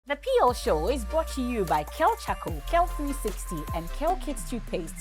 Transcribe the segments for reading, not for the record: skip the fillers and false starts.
The PL Show is brought to you by Kel Chaco, Kel 360, and Kel Kids Toothpaste.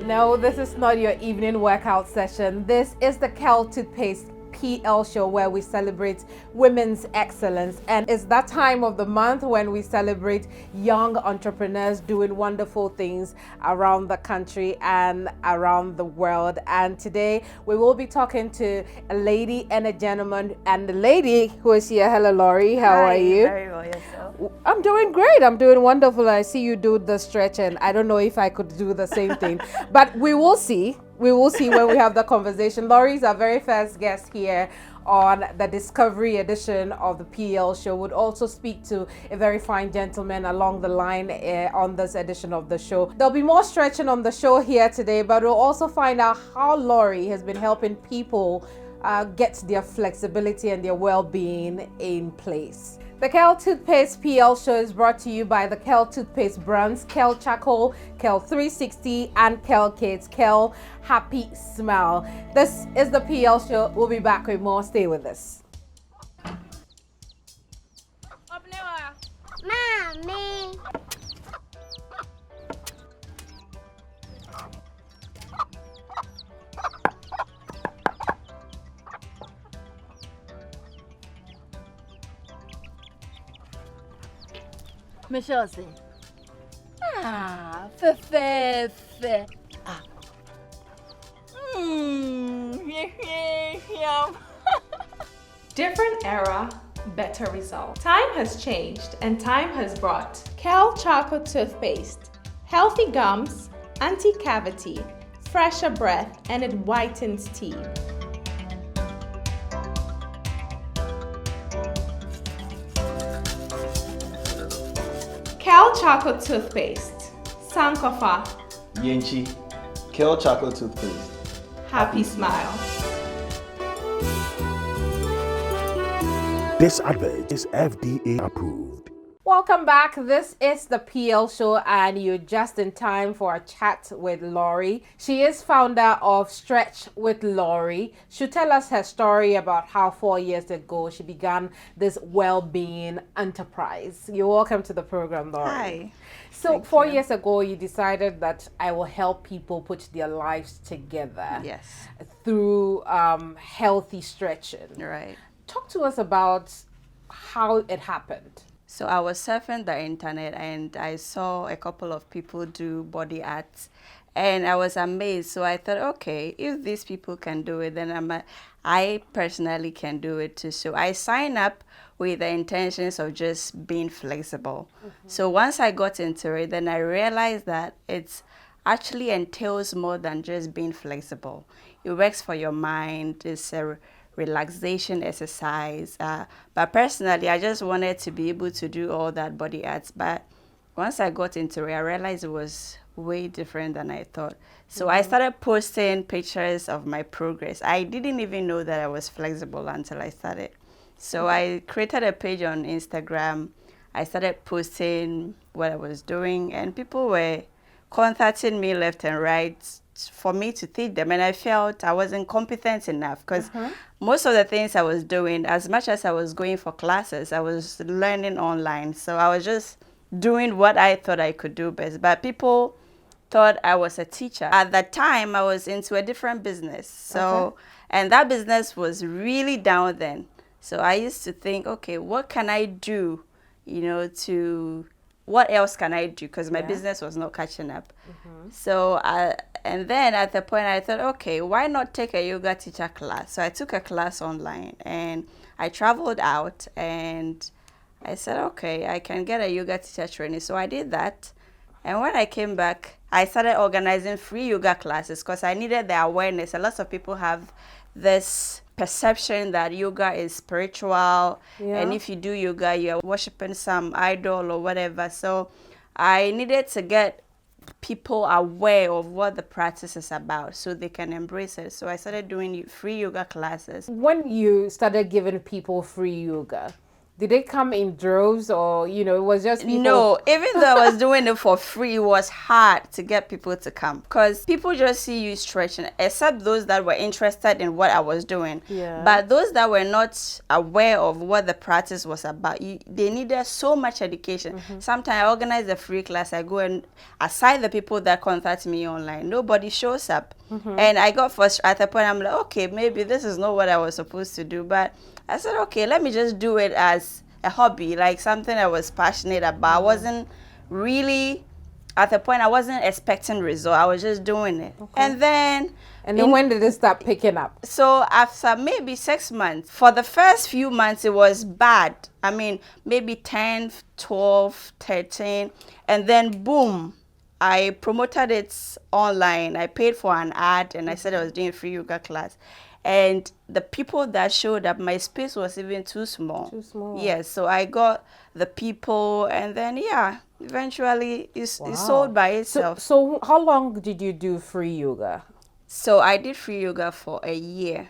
No, this is not your evening workout session. This is the Kel Toothpaste PL show where we celebrate women's excellence. And it's that time of the month when we celebrate young entrepreneurs doing wonderful things around the country and around the world. And today we will be talking to a lady and a gentleman. And the lady who is here, hello Laurie, how are you? Very well, yourself. I'm doing great. I'm doing wonderful. I see you do the stretch, and I don't know if I could do the same thing, but we will see. We will see when we have the conversation. Laurie's our very first guest here on the Discovery edition of the PL show. Would also speak to a very fine gentleman along the line on this edition of the show. There'll be more stretching on the show here today, but we'll also find out how Laurie has been helping people get their flexibility and their well-being in place. The Kel Toothpaste PL show is brought to you by the Kel Toothpaste brands Kel Chaco, Kel 360, and Kel Kids. Kel Happy Smile. This is the PL show. We'll be back with more. Stay with us. Mommy. Michelle say, fe. Yum. Different era, better result. Time has changed and time has brought Kel Charcoal Toothpaste, healthy gums, anti-cavity, fresher breath, and it whitens teeth. Kel Charcoal Toothpaste, Sankofa, Yenchi, Kel Chocolate Toothpaste. Happy Smile. This advert is FDA approved. Welcome back. This is the PL show, and you're just in time for a chat with Laurie. She is founder of Stretchwitlorie. She'll tell us her story about how 4 years ago she began this well-being enterprise. You're welcome to the program, Laurie. Hi. So Thank 4 you. years ago, you decided that I will help people put their lives together Yes. through healthy stretching. Right. Talk to us about how it happened. So I was surfing the internet and I saw a couple of people do body art and I was amazed. So I thought, okay, if these people can do it, then I personally can do it too. So I signed up with the intentions of just being flexible. So once I got into it, then I realized that it's actually entails more than just being flexible. It works for your mind. It's a relaxation exercise. But personally, I just wanted to be able to do all that body arts. But once I got into it, I realized it was way different than I thought. So I started posting pictures of my progress. I didn't even know that I was flexible until I started. So I created a page on Instagram. I started posting what I was doing, and people were contacting me left and right for me to teach them, and I felt I wasn't competent enough because most of the things I was doing, as much as I was going for classes, I was learning online. So I was just doing what I thought I could do best. But people thought I was a teacher. At that time, I was into a different business. So, and that business was really down then. So I used to think, okay, what can I do, what else can I do? Because my business was not catching up. So, and then at the point I thought, okay, why not take a yoga teacher class? So I took a class online and I traveled out and I said, okay, I can get a yoga teacher training. So I did that. And when I came back, I started organizing free yoga classes because I needed the awareness. A lot of people have this perception that yoga is spiritual, and if you do yoga, you're worshiping some idol or whatever. So I needed to get people aware of what the practice is about so they can embrace it. So I started doing free yoga classes. When you started giving people free yoga, did they come in droves, or it was just people? No, even though I was doing it for free, it was hard to get people to come because people just see you stretching, except those that were interested in what I was doing. But those that were not aware of what the practice was about, they needed so much education. Sometimes I organize a free class, I go and aside the people that contact me online, nobody shows up. And I got frustrated at the point. I'm like, okay, maybe this is not what I was supposed to do, but I said, okay, let me just do it as a hobby, like something I was passionate about. I wasn't really, at the point, I wasn't expecting result. I was just doing it. And then when did it start picking up? So after maybe 6 months, for the first few months, it was bad. I mean, maybe 10, 12, 13, and then boom, I promoted it online. I paid for an ad and I said I was doing a free yoga class. And the people that showed up, my space was even too small. Yes, so I got the people, and then eventually it sold by itself. So how long did you do free yoga? So I did free yoga for a year.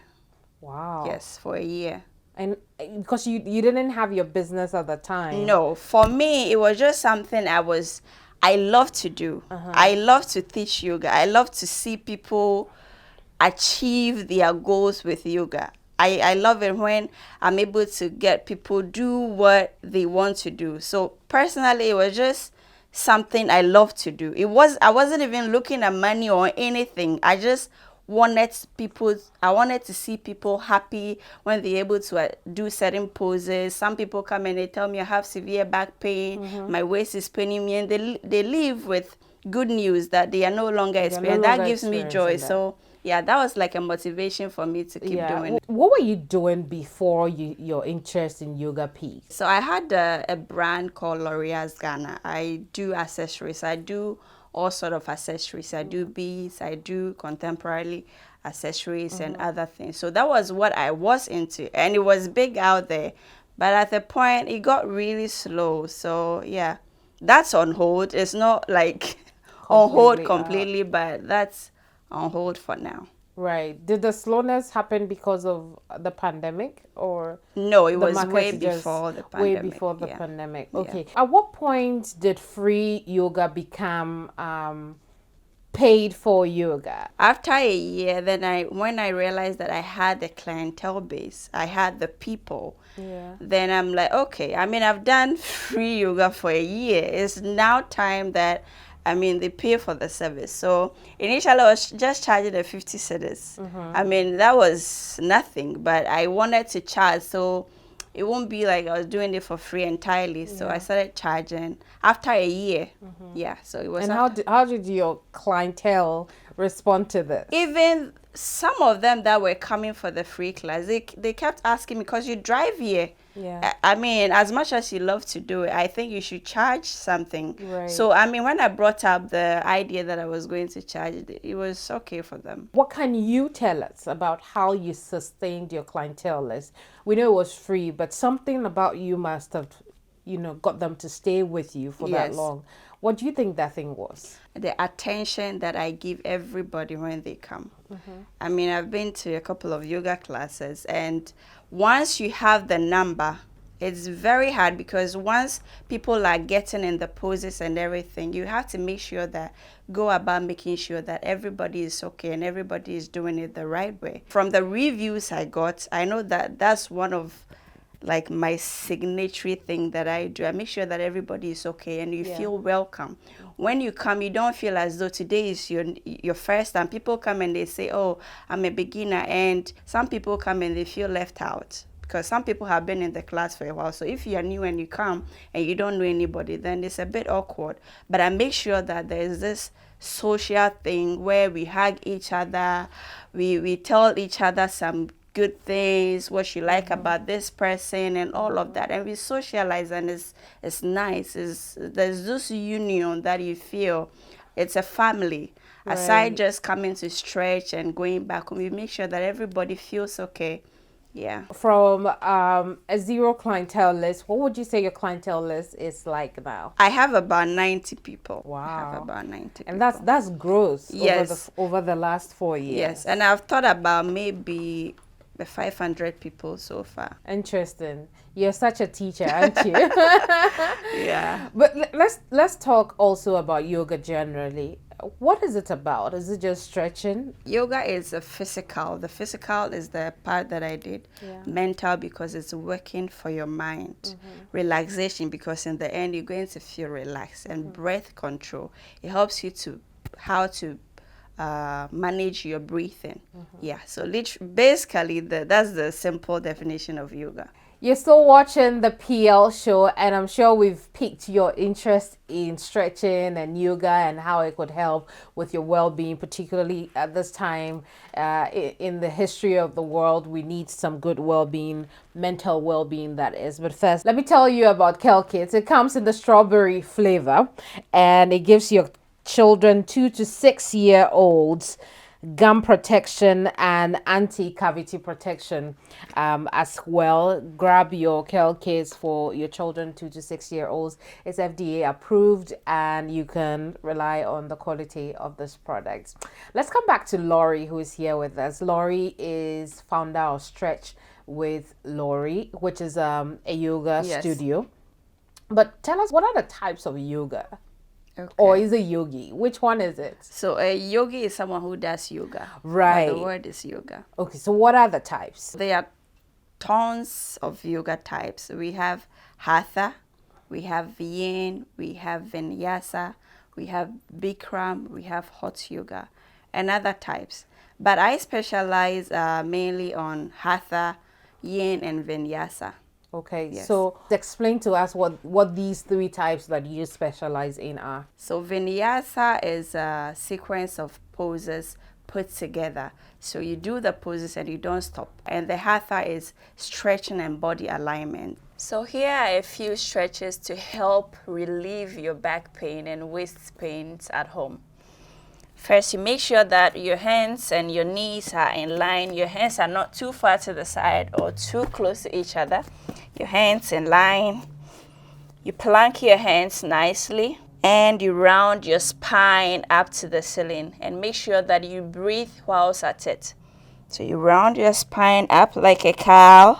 Wow. Yes, for a year. And because you didn't have your business at the time. No, for me it was just something I love to do. I love to teach yoga. I love to see people achieve their goals with yoga. I love it when I'm able to get people do what they want to do. So personally, it was just something I love to do. I wasn't even looking at money or anything. I just wanted to see people happy when they're able to do certain poses. Some people come and they tell me I have severe back pain, my waist is paining me, and they leave with good news that they are no longer experiencing. That gives me joy. So yeah, that was like a motivation for me to keep doing it. What were you doing before your interest in yoga peaked? So I had a brand called L'Oreal's Ghana. I do accessories. I do all sort of accessories. I do beads. I do contemporary accessories and other things. So that was what I was into, and it was big out there. But at the point, it got really slow. So yeah, that's on hold. It's not like on hold completely, but that's on hold for now. Right. Did the slowness happen because of the pandemic, or no? It was way before the pandemic. Way before the pandemic. Okay. At what point did free yoga become paid for yoga? After a year, then when I realized that I had the clientele base, I had the people. Then I'm like, okay. I mean, I've done free yoga for a year. It's now time that they pay for the service. So initially I was just charging the 50 cedis. I mean, that was nothing, but I wanted to charge so it won't be like I was doing it for free entirely. So I started charging after a year. So it was. And how did your clientele respond to this? Even some of them that were coming for the free class, they kept asking me, because you drive here. I mean, as much as you love to do it, I think you should charge something. Right. So, I mean, when I brought up the idea that I was going to charge, it was okay for them. What can you tell us about how you sustained your clientele list? We know it was free, but something about you must have, got them to stay with you for that long. What do you think that thing was? The attention that I give everybody when they come. I mean, I've been to a couple of yoga classes, and once you have the number, It's very hard because once people are getting in the poses and everything, you have to make sure that go about making sure that everybody is okay and everybody is doing it the right way. From the reviews I got, I know that that's one of like my signature thing that I do. I make sure that everybody is okay and you feel welcome. When you come, you don't feel as though today is your first time. People come and they say, oh, I'm a beginner, and some people come and they feel left out because some people have been in the class for a while. So if you are new and you come and you don't know anybody, then it's a bit awkward. But I make sure that there is this social thing where we hug each other, we tell each other some good things, what you like about this person and all of that, and we socialize, and it's nice. There's this union that you feel it's a family. Aside just coming to stretch and going back home, we make sure that everybody feels okay. Yeah. From a zero clientele list, what would you say your clientele list is like now? I have about 90 people. Wow. I have about 90 And people. that's gross. Yes. Over the last 4 years. Yes, and I've thought about maybe 500 people so far. Interesting. You're such a teacher, aren't you? Yeah. But let's talk also about yoga generally. What is it about? Is it just stretching? Yoga is a physical. The physical is the part that I did. Mental, because it's working for your mind. Relaxation, because in the end you're going to feel relaxed. And breath control. It helps you to how to manage your breathing. Yeah, so basically that's the simple definition of yoga. You're still watching the PL show, and I'm sure we've piqued your interest in stretching and yoga and how it could help with your well-being, particularly at this time in the history of the world. We need some good well-being, mental well-being, that is. But first, let me tell you about Kel Kits. It comes in the strawberry flavor, and it gives your children 2 to 6 year olds gum protection and anti-cavity protection as well. Grab your Kel Kits for your children 2 to 6 year olds. It's FDA approved, and you can rely on the quality of this product. Let's come back to Laurie, who is here with us. Laurie is founder of Stretchwitlorie, which is a yoga studio. But tell us, what are the types of yoga? Okay. Or is it yogi? Which one is it? So a yogi is someone who does yoga. Right. But the word is yoga. Okay, so what are the types? There are tons of yoga types. We have hatha, we have yin, we have vinyasa, we have bikram, we have hot yoga, and other types. But I specialize mainly on hatha, yin, and vinyasa. Okay, yes. So explain to us what these 3 types that you specialize in are. So vinyasa is a sequence of poses put together. So you do the poses and you don't stop. And the hatha is stretching and body alignment. So here are a few stretches to help relieve your back pain and waist pains at home. First, you make sure that your hands and your knees are in line. Your hands are not too far to the side or too close to each other. Your hands in line. You plank your hands nicely, and you round your spine up to the ceiling, and make sure that you breathe whilst at it. So you round your spine up like a cow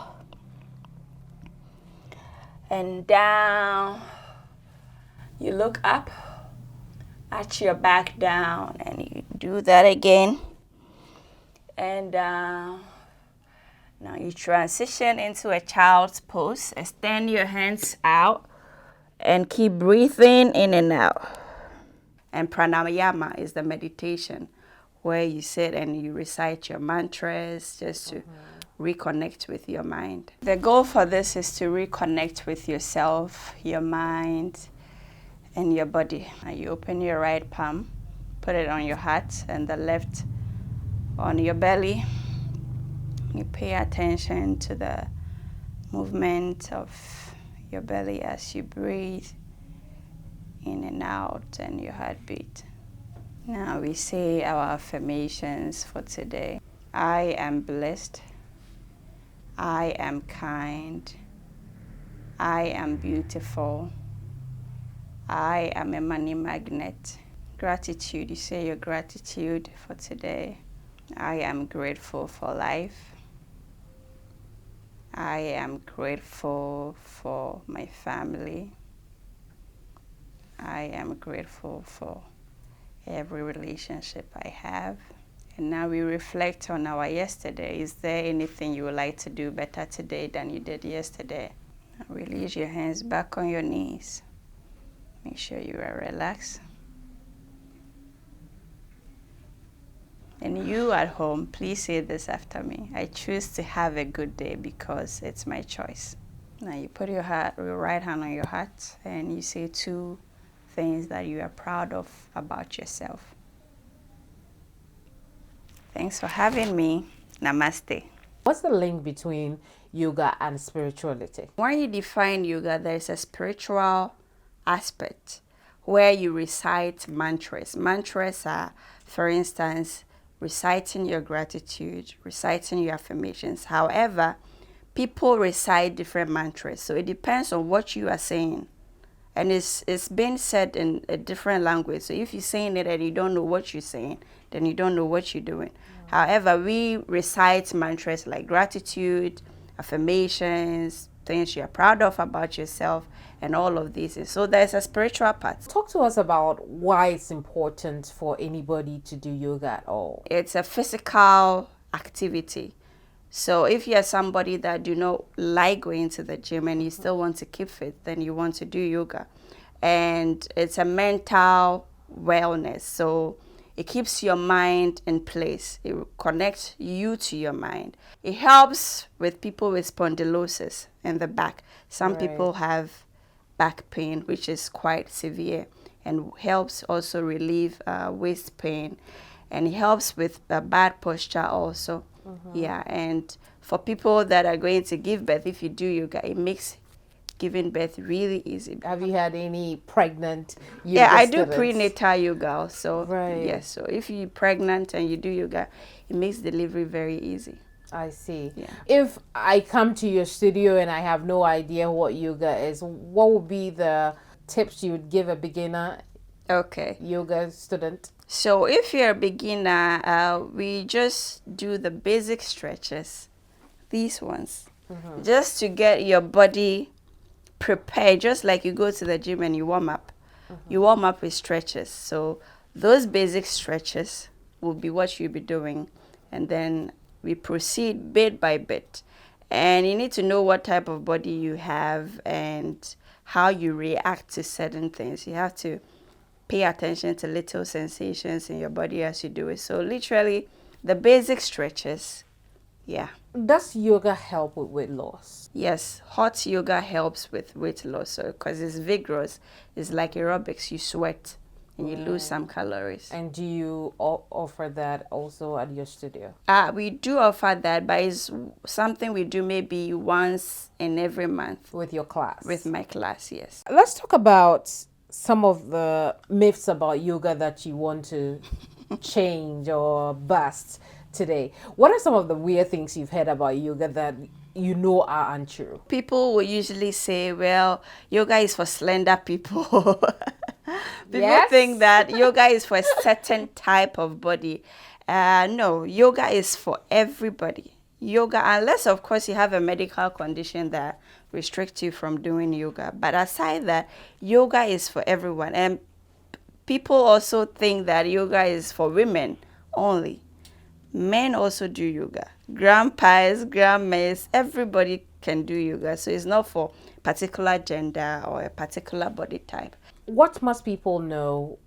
and down. You look up, arch your back down, and you do that again and down. Now you transition into a child's pose. Extend your hands out and keep breathing in and out. And pranayama is the meditation where you sit and you recite your mantras just to reconnect with your mind. The goal for this is to reconnect with yourself, your mind, and your body. Now you open your right palm, put it on your heart, and the left on your belly. You pay attention to the movement of your belly as you breathe in and out, and your heartbeat. Now we say our affirmations for today. I am blessed. I am kind. I am beautiful. I am a money magnet. Gratitude. You say your gratitude for today. I am grateful for life. I am grateful for my family. I am grateful for every relationship I have. And now we reflect on our yesterday. Is there anything you would like to do better today than you did yesterday? Release your hands back on your knees. Make sure you are relaxed. And you at home, please say this after me. I choose to have a good day because it's my choice. Now you put your right hand on your heart and you say 2 things that you are proud of about yourself. Thanks for having me. Namaste. What's the link between yoga and spirituality? When you define yoga, there's a spiritual aspect where you recite mantras. Mantras are, for instance, reciting your gratitude, reciting your affirmations. However, people recite different mantras, so it depends on what you are saying. And it's being said in a different language. So if you're saying it and you don't know what you're saying, then you don't know what you're doing. However, we recite mantras like gratitude, affirmations, things you're proud of about yourself, and all of these. So there's a spiritual part. Talk to us about why it's important for anybody to do yoga at all. It's a physical activity. So if you're somebody that do not like going to the gym and you still want to keep fit, then you want to do yoga. And it's a mental wellness. So it keeps your mind in place. It connects you to your mind. It helps with people with spondylosis in the back. Some people have back pain, which is quite severe, and helps also relieve waist pain. And it helps with bad posture also. Yeah, and for people that are going to give birth, if you do yoga, it makes giving birth really easy. Have you had any pregnant yoga Yeah, I do students? prenatal yoga also. Right. Yes, so if you're pregnant and you do yoga, it makes delivery very easy. I see. Yeah. If I come to your studio and I have no idea what yoga is, what would be the tips you would give a beginner Okay. yoga student? So if you're a beginner, we just do the basic stretches, these ones, just to get your body prepared, just like you go to the gym and you warm up. You warm up with stretches. So those basic stretches will be what you'll be doing. And then we proceed bit by bit. And you need to know what type of body you have and how you react to certain things. You have to pay attention to little sensations in your body as you do it. So literally, the basic stretches, yeah. Does yoga help with weight loss? Yes, hot yoga helps with weight loss because it's vigorous. It's like aerobics. You sweat and you lose some calories. And do you offer that also at your studio? We do offer that, but it's something we do maybe once in every month. With your class? With my class, yes. Let's talk about some of the myths about yoga that you want to change or bust today. What are some of the weird things you've heard about yoga that you know are untrue? People will usually say, well, yoga is for slender people. People think that yoga is for a certain type of body. No, yoga is for everybody. Yoga, unless of course you have a medical condition that restricts you from doing yoga. But aside that, yoga is for everyone. And people also think that yoga is for women only. Men also do yoga. Grandpas, grandmas, everybody can do yoga. So it's not for particular gender or a particular body type. What must people know,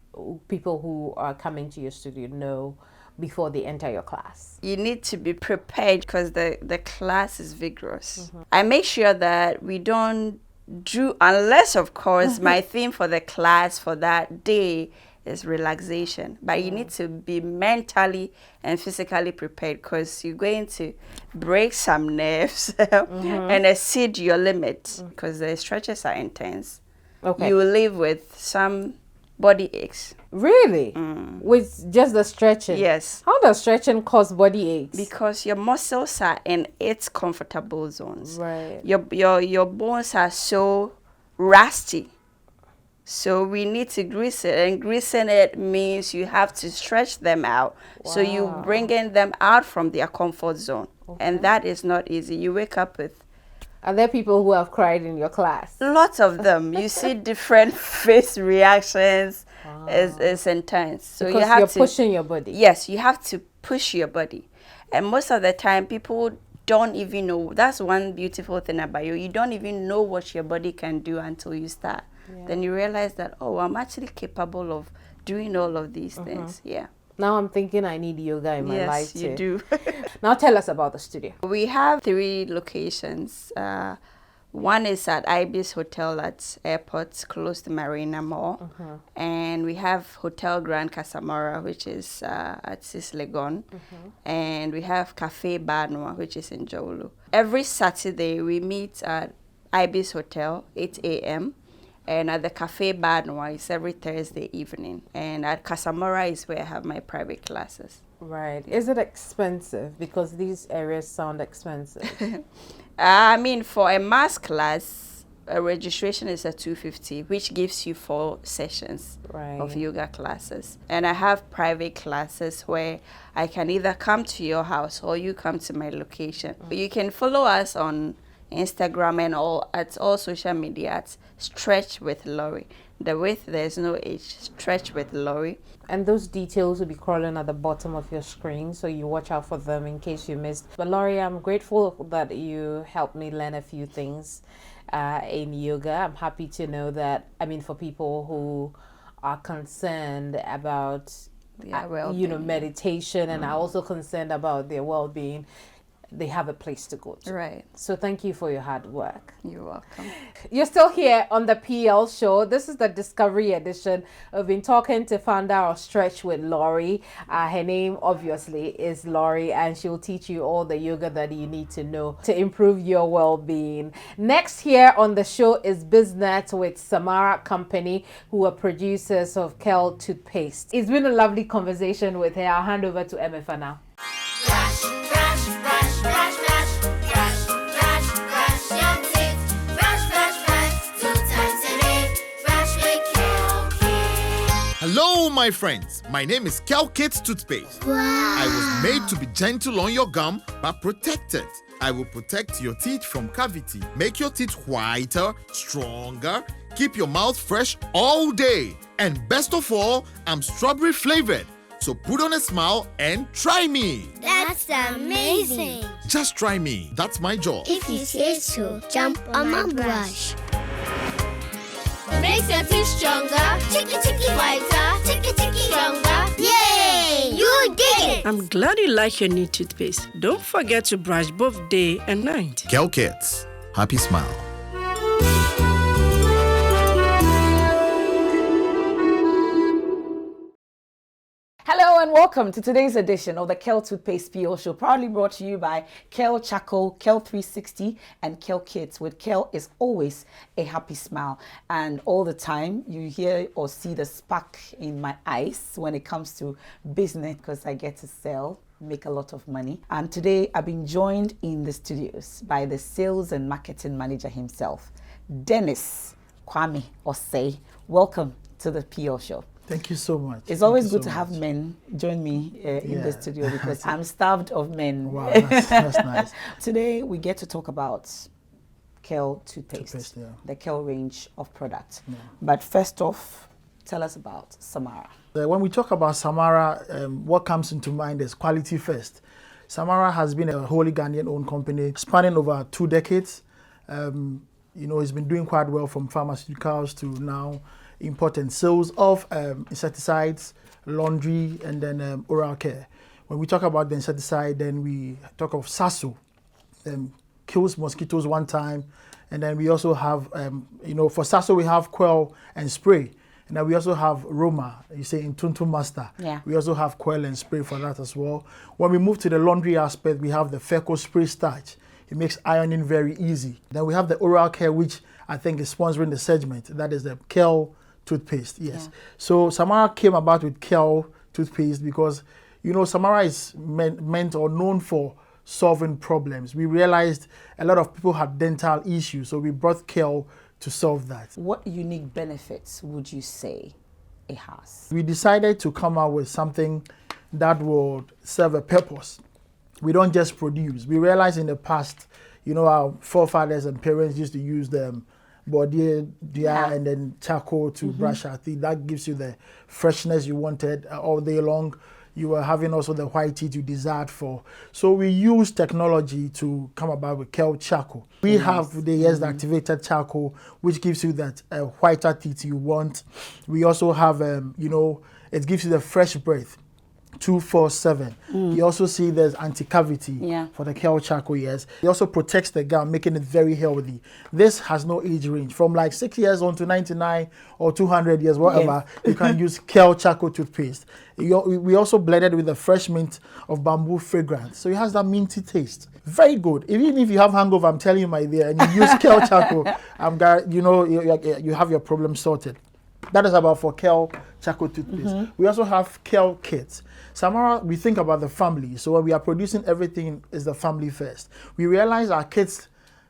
people who are coming to your studio know before they enter your class? You need to be prepared because the class is vigorous. I make sure that we don't do, unless of course my theme for the class for that day is relaxation. But you need to be mentally and physically prepared because you're going to break some nerves and exceed your limit because the stretches are intense. Okay. You will live with some body aches. Really? With just the stretching? Yes. How does stretching cause body aches? Because your muscles are in its comfortable zones. Right. Your bones are so rusty. So we need to grease it, and greasing it means you have to stretch them out. Wow. So you bringing them out from their comfort zone. Okay. And that is not easy. You wake up with Are there people who have cried in your class? Lots of them. You see different face reactions. It's intense. So Because you have you're to pushing your body. Yes, you have to push your body. And most of the time, people don't even know. That's one beautiful thing about you. You don't even know what your body can do until you start. Then you realize that, oh, I'm actually capable of doing all of these things. Yeah. Now I'm thinking I need yoga in my life too. Yes, you do. Now tell us about the studio. We have 3 locations. One is at Ibis Hotel at Airport, close to Marina Mall. And we have Hotel Grand Samara, which is at Sislegon. And we have Cafe Bar Noir, which is in Jolu. Every Saturday, we meet at Ibis Hotel, 8 a.m. And at the Cafe Bar Noir, it's every Thursday evening. And at Casamora is where I have my private classes. Right. Is it expensive? Because these areas sound expensive. I mean, for a mass class, a registration is at $250, which gives you 4 sessions of yoga classes. And I have private classes where I can either come to your house or you come to my location. You can follow us on Instagram and at all social media at Stretchwitlorie. The with, there's no H, Stretchwitlorie. And those details will be crawling at the bottom of your screen, so you watch out for them in case you missed. But Laurie, I'm grateful that you helped me learn a few things in yoga. I'm happy to know that, I mean, for people who are concerned about, meditation and are also concerned about their well-being, they have a place to go to. Right. So thank you for your hard work. You're welcome. You're still here on the PL show. This is the Discovery edition. I've been talking to founder of Stretchwitlorie. Her name obviously is Laurie, and she'll teach you all the yoga that you need to know to improve your well-being. Next here on the show is Business with Samara Company, who are producers of Kel toothpaste. It's been a lovely conversation with her. I'll hand over to MFA now. Hello, my friends. My name is Kel Toothpaste. Wow. I was made to be gentle on your gum, but protected. I will protect your teeth from cavity, make your teeth whiter, stronger, keep your mouth fresh all day. And best of all, I'm strawberry flavored. So put on a smile and try me. That's amazing. Just try me. That's my job. If you say so, jump on my brush. Makes your teeth stronger, chicky whiter, chicky stronger. Yay! You did it! I'm glad you like your new toothpaste. Don't forget to brush both day and night. Kel Kids. Happy smile. Hello and welcome to today's edition of the Kel Toothpaste PL Show, proudly brought to you by Kel Charcoal, Kel 360 and Kel Kids. With Kel is always a happy smile, and all the time you hear or see the spark in my eyes when it comes to business, because I get to sell, make a lot of money. And today I've been joined in the studios by the sales and marketing manager himself, Dennis Kwame Osei. Welcome to the PL Show. Thank you so much. It's always good to have men join me in the studio, because I'm starved of men. Wow, that's nice. Today we get to talk about Kel toothpaste, yeah. the Kel range of products. Yeah. But first off, tell us about Samara. When we talk about Samara, what comes into mind is quality first. Samara has been a wholly Ghanaian-owned company spanning over 2 decades. It's been doing quite well, from pharmaceuticals to now import and sales of insecticides, laundry, and then oral care. When we talk about the insecticide, then we talk of Sasso, kills mosquitoes one time, and then we also have, for Sasso we have Quell and spray, and then we also have Roma, you say in Tuntum Master. Yeah. We also have Quell and spray for that as well. When we move to the laundry aspect, we have the Feco spray starch. It makes ironing very easy. Then we have the oral care, which I think is sponsoring the segment. That is the Kel toothpaste, yes. Yeah. So Samara came about with Kel toothpaste because, Samara is meant or known for solving problems. We realized a lot of people had dental issues, so we brought Kel to solve that. What unique benefits would you say it has? We decided to come out with something that would serve a purpose. We don't just produce. We realized in the past, you know, our forefathers and parents used to use them body and then charcoal to brush our teeth. That gives you the freshness you wanted all day long. You were having also the white teeth you desired for. So we use technology to come about with Kel Charcoal. We have the activated charcoal, which gives you that whiter teeth you want. We also have, you know, it gives you the fresh breath. 247. You also see there's anti-cavity for the Kel Charcoal, yes. It also protects the gum, making it very healthy. This has no age range. From like 6 years on to 99 or 200 years, whatever, you can use Kel Charcoal toothpaste. We also blended with the fresh mint of bamboo fragrance. So it has that minty taste. Very good. Even if you have hangover, I'm telling you, my dear, and you use Kel Charcoal, you know, you have your problem sorted. That is about for Kel Charcoal toothpaste. We also have Kel kits. Samara, we think about the family. So when we are producing everything, is the family first. We realize our kids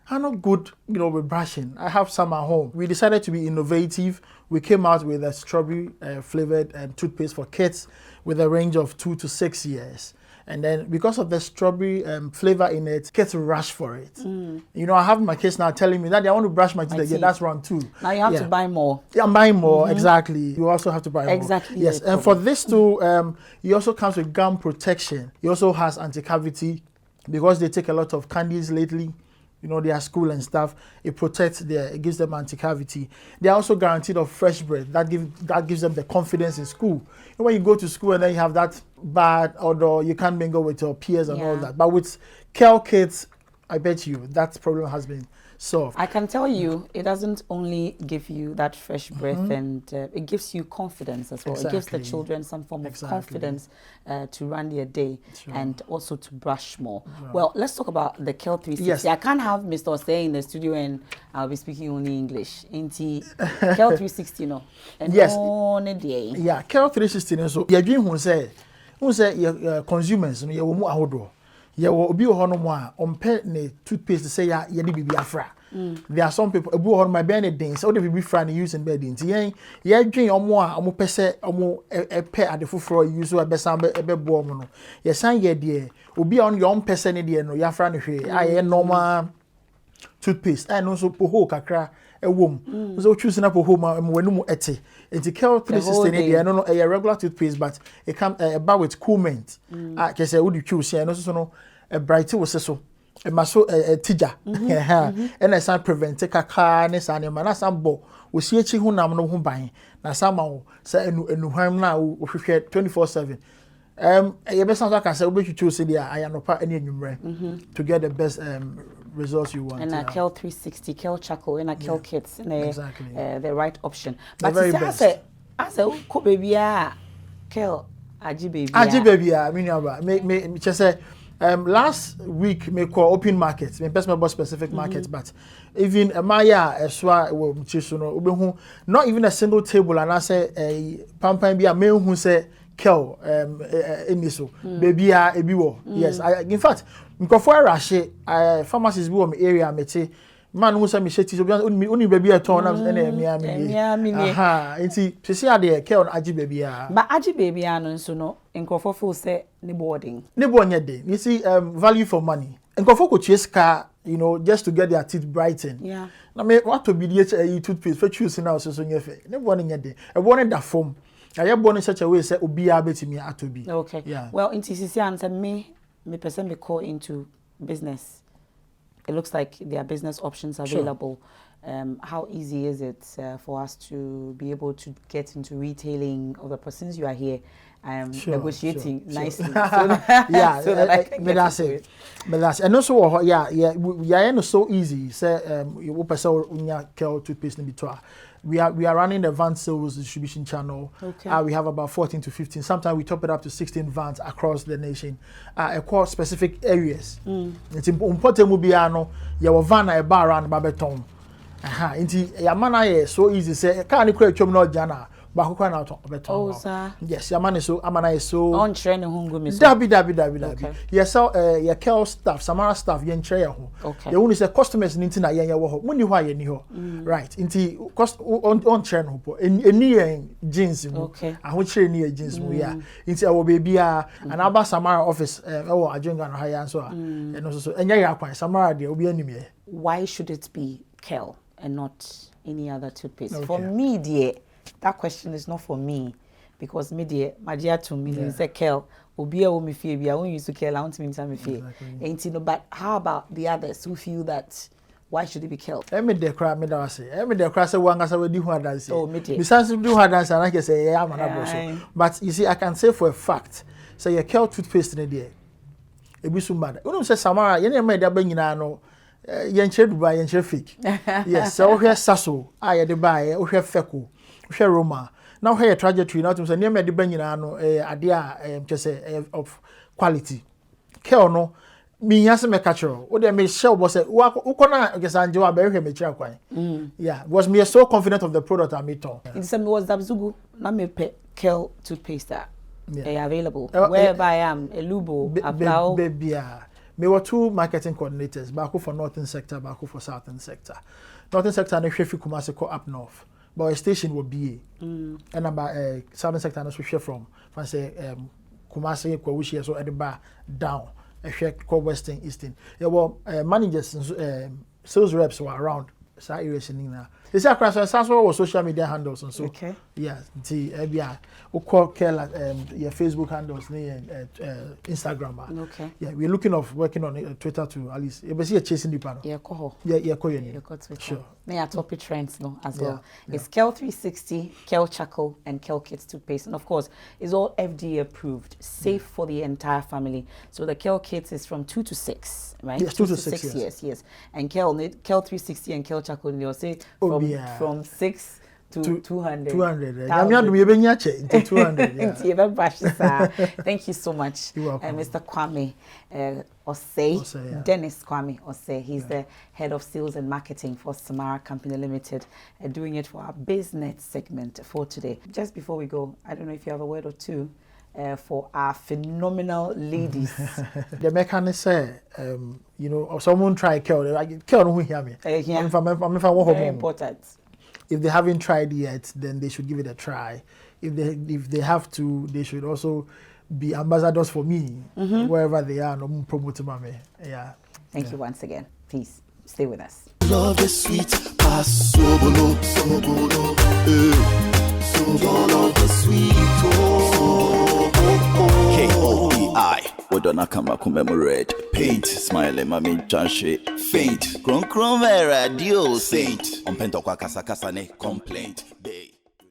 are not good, you know, with brushing. I have some at home. We decided to be innovative. We came out with a strawberry flavored toothpaste for kids with a range of 2 to 6 years. And then because of the strawberry flavor in it, kids rush for it. You know, I have my kids now telling me that I want to brush my teeth again. That's round 2. Now you have to buy more. Yeah, I'm buying more, exactly. You also have to buy more. Exactly. Yes, and for this too, it also comes with gum protection. It also has anti-cavity because they take a lot of candies lately. You know, they are school and stuff. It protects it gives them anti-cavity. They are also guaranteed of fresh breath. That gives them the confidence in school. And when you go to school and then you have that bad odor, you can't mingle with your peers and all that. But with Kel Kids, I bet you that problem has been solved. I can tell you, it doesn't only give you that fresh breath, and it gives you confidence as well. It gives the children some form of confidence to run their day and also to brush more. Well, let's talk about the Kel 360. Yes. I can't have Mr. Osei in the studio and I'll be speaking only English. Inti Kel 360, no? And yes. Yeah, Kel 360. So, your dream who say consumers, you will move ahodo. Yeah, will be on one on ne toothpaste to say ya be afra. There are some people who on my benedins, or they be friend using beddings. Yeah, drink or more pese or a pair at the foot for use or besam a bebomono. Yes, I ye dear, will be on your own person idea no ya friend here. I am normal toothpaste and also poho kakra a womb. So choosing up a home and when no ete. It's a Kel 360 I don't know a regular toothpaste, but it comes about with cool mint. I can say, would you choose? And also no a brighter was so a maso a tija. And I san prevent a carness and a manasam bo. We see a chihunam no home buying. Now somehow say no harm now 24/7. A best I can say, we choose the I am not any number to get the best results you want. And a Kel 360, Kel Charcoal, and a Kel Kits, and the right option. But as a cool baby, Kel, Aji baby. Aji baby, I mean, me just say, last week, me call open markets, me best my specific markets, but even Maya, Eswa, not even a single table, and I say a pampan be a male who say, Kel, in this baby, a biwo. Yes, in fact, because rashe, pharmacies be on my area, me say, man who say me sheti, only baby at all, and aha, it's see how they Kel Aji baby. But Aji baby, and so no, in Crawford say, ni boarding. You see, value for money. And Crawford chase car, you know, just to get their teeth brightened. Yeah. I mean, what to be the toothpaste for choosing now, so near fair. Never one day. I wanted that form. I have born in such a way say obi abeti me atobi. Okay. Yeah. Well, in TCC answer me person me call into business. It looks like there are business options available. How easy is it for us to be able to get into retailing of the since you are here negotiating nicely? So yeah, so that I can get into it. But that's and also we are so easy. Say you person unya Kel toothpaste ni bitwa. We are running the van sales distribution channel. Okay. We have about 14 to 15. Sometimes we top it up to 16 vans across the nation. Across specific areas. It's important to be your van a bar around Babeton. Inti Yamana so easy say can't create chum no jana. ba ko kwa na beton. Oh sir. Yes, your man is so amana is so on train hungu me so. Dabi. Yes, so your Kel staff, Samara staff yen tray ho. Okay. You only say customers ninti na yen wo ho. Muni ho aye ni ho. Right. Inti cost on train ho po. Eni jeans mu. Okay. Aho kire ni jeans mu ya. Inti awo baby a and aba Samara office ewo ajenga no ha ya so a. No so enya ya kwan Samara de obi anim ye. Why should it be Kel and not any other toothpaste? Okay. For me, dear, that question is not for me because me, dear, my dear to me, say Kel, obi a me feel be I won't use to Kel, I want me to feel. Ain't you know? But how about the others who feel that? Why should it be Kel? Me de cry me da say. Me de cry say wanga say we di ho adanse. Oh, me de. Me sense do ho adanse and I can say yeah man aboso. But you see I can say for a fact say your Kel toothpaste ne there. E bi so bad. You know say Samara, ye na me da ba nyina no yenche Dubai yenche fake. Yes, so we saso aye de buy we feko we Roma now we trajectory now to say near me de ban nyina no ade a say of quality Kel no me yase me catch o de me share bo say ukona okesanje wa be hwe me kira kwan yeah was me so confident of the product I made on it said me was Dabzugu na me pe Kel toothpaste available wherever I am Elubo Ablao baby me were two marketing coordinators, back for northern sector, back for southern sector. Northern sector no hwe Kumasi ko up north, but our station will be and about southern sector no hwe from say Kumasi ko wishi so Edinburgh down, hwe ko western eastern. There were managers sales reps were around sa area na. They say across some social media handles and so. Okay. Yeah, the we call your Facebook handles Instagram. Okay. Yeah, we're working on Twitter too at least. You see chasing the panel. Yeah, ko. Yeah, ko yen. Sure. May our topic trends no as well. Yeah. It's Kel 360, Kel Charcoal, and Kel Kids toothpaste, and of course, it's all FDA approved, safe for the entire family. So the Kel Kids is from 2 to 6, right? Yes, 2 to 6 years. Yes. And Kel 360 and Kel Charcoal, they'll say from 6 to 200. 200. I'm not doing into 200. Yeah. Thank you so much. You're welcome. Mr. Kwame Osei, yeah. Dennis Kwame Osei. He's the head of sales and marketing for Samara Company Limited, doing it for our business segment for today. Just before we go, I don't know if you have a word or two for our phenomenal ladies. The mechanic say, you know, someone try Kel. Kel no hear me. Very important. If they haven't tried yet, then they should give it a try. If they have to, they should also be ambassadors for me wherever they are. No promote me. Yeah. Thank you once again. Please stay with us. Love is sweet, pass sobolo, love is sweet, K-O-E-I. Wodona kama commemorate. Paint, smile, mami chanche. Faint, kron vera, dio saint. Ompento kwa kasa ne complaint.